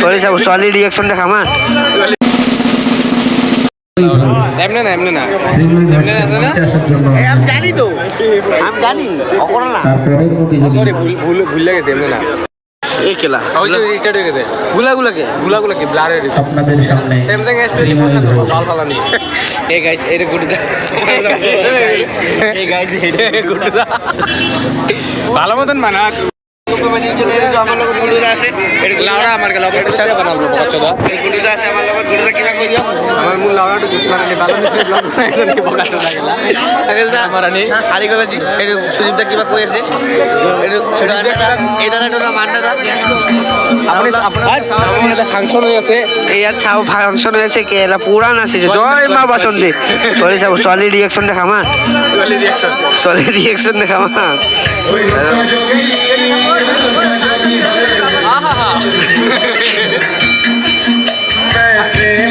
sorry সাবু সলি reaction দেখা মা এমনে না এমনে না আমি জানি তো আমি জানি অকরা না সরি ভুল ভুল গেছে এমনে না এই কেলা স্টার্ট হয়ে গেছে গুলাগুলাকে গুলাগুলাকে ব্লার হয়ে গেছে আপনাদের সামনে স্যামসাং এস3 পাল ফালানি এই গাইস এটা গুড্ডা এই গাইস এটা গুড্ডা ভালো মতন বানা আমার লোক গুলুদা আছে লাউরা আমার গেল এটা বানাবো বকাচোদা গুলুদা আছে আমার লোক গুলুদা কিবা কই দিও আমার মূল লাউরা তো মানে ভালো মিশে ব্লগ বানাইছেন কি বকাচোদা গেলা আগেলদা আমারানি আলি কলাজি এই সুদীপদা কিবা কই আছে এই দাদাটা মান্ডাদা আপনি আপনার ফাংশন হয়ে আছে এই আর ছাও ফাংশন হয়েছে কেলা পুরান আছে জয় মা বাসন্তী সরি সাবু সলি রিঅ্যাকশন দেখা মা সলি রিঅ্যাকশন সলি রিঅ্যাকশন দেখা মা আহা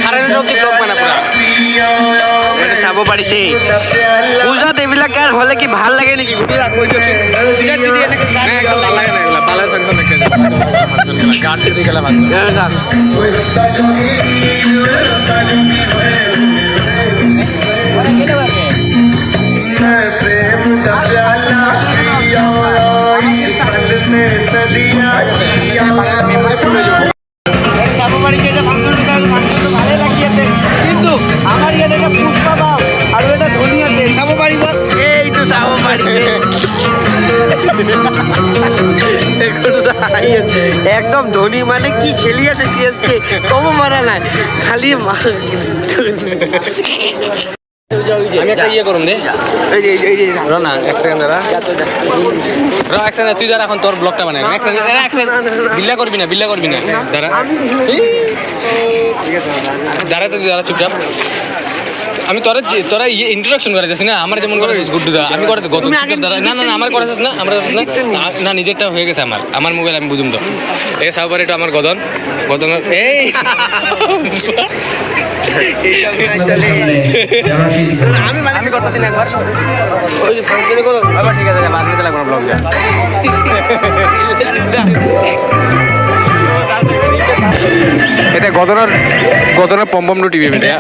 সারা রাত কি ব্লগ বানা পুরা এটা চাব পাৰিছে পূজাত এইবিলাক গান হ'লে কি ভাল লাগে নেকি কিন্তু আমার ইয়াতে একটা পুষ্পা বাপ আর এটা ধনী আছে চাব পাৰিব এইটো চাব পাৰিছে একদম ধনী মানে কি খেলি আছে CSK কব পৰা নাই খালি আমি একটা ইয়ে করুন দে র না এক সেকেন্ড দাঁড়া র এক সেকেন্ড তুই দাঁড়া এখন তোর ব্লগটা বানাই এক সেকেন্ড বিল্লা করবি না দাঁড়া দাঁড়া তো তুই দাঁড়া চুপচাপ আমি তোরা ইন্ট্রোডাকশন করে দিচ্ছি না আমার যেমন করে গুড্ডুদা আমি করে গত দাদা না আমার করেছিস না আমরা না নিজেরটা হয়ে গেছে আমার মোবাইল আমি বুঝুম তো এই সাববার এটা আমার গদন এই আমি করতেছি না একবার ওই ফাংশনে কত আবার ঠিক আছে মাছ নিতে লাগবে না ব্লগ যা এটা গদনার পম্পম টু টিভি এটা